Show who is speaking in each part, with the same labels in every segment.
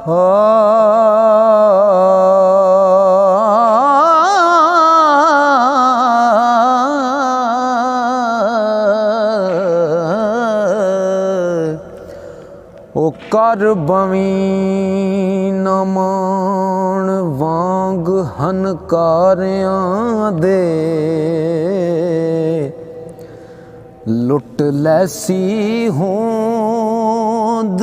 Speaker 1: ओ कर बवी न मान वांग हनकारियां दे, लुट लैसी होंद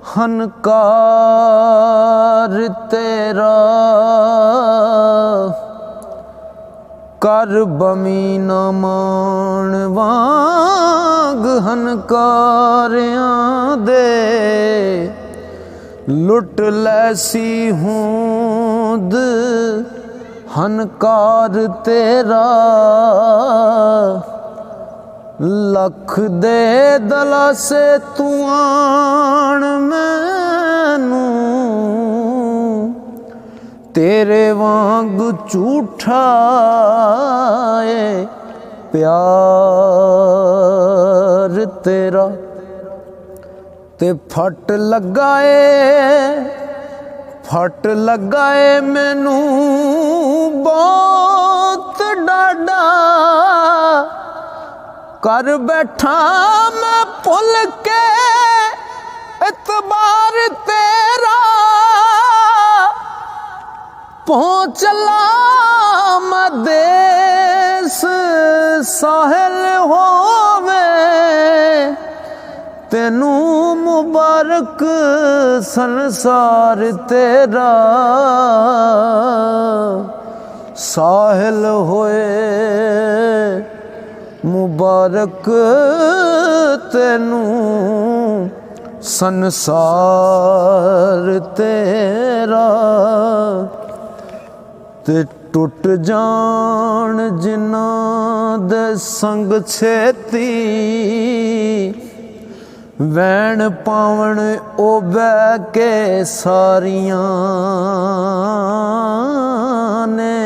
Speaker 1: हनकार तेरा। कर बमी न मान वांग हनकारियां दे, लुट लैसी होंद हनकार तेरा। लख दे दलासे तू आण मैनू, तेरे वांग झूठा है प्यार तेरा। ते फट लगाए मैनू बहुत डाडा। कर बैठा मैं भुल के इतबार तेरा, पहुँचला मैं देश साहिल होवे। तेनू मुबारक संसार तेरा, साहिल होए मुबारक तेनू संसार तेरा। ते टुट जान जिन्हां दे संग छेती, वैण पावण ओ बह के सारियां ने।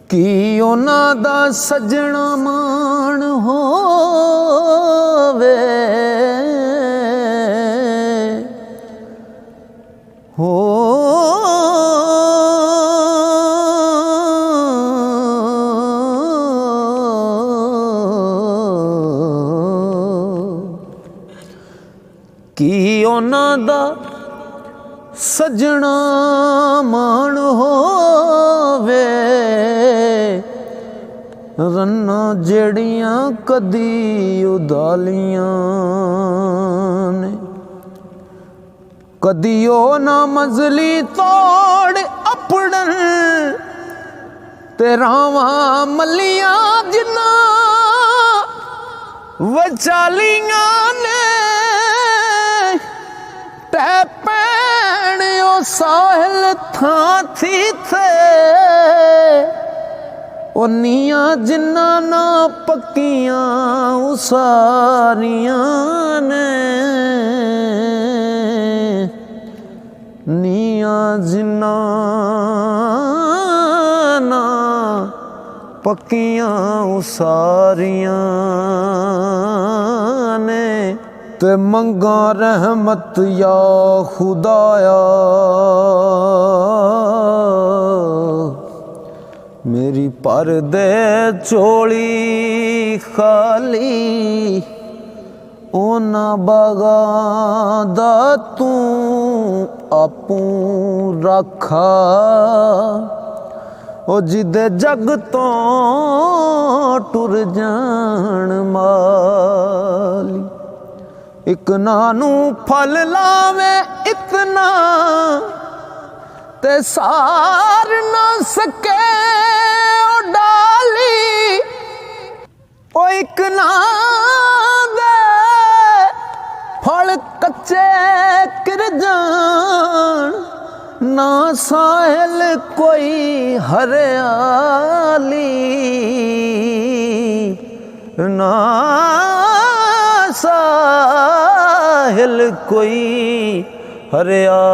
Speaker 1: की उन्हां दा सजना मान होवे, हो की उन्हां दा सजना मान होवे। रन्ना जेड़ियां कदी उदालियां ने, कदी ओ ना मंजली तोड़ अपड़न। ते रावां मलियां जिन्ना वचालियां ने, टै पैण ओ साहिल थां थी थे। ओ नियां जिन्ना ना पक्कियां उसारियां ने, नियां जिन्ना ना पक्कियां उसारियां ने। ते मंगा रहमत या खुदाया, मेरी पर दे चोली खाली। ओना बागां दा तू आपूं रखा, ओ जिदे जग तो टुर जान माली। इक नानू फल लावे इतना, ते सार ना सके ओ डाली। ओ इक ना दे फल कच्चे गिर जान, ना साहिल कोई हरियाली। ना साहिल कोई हरियाली।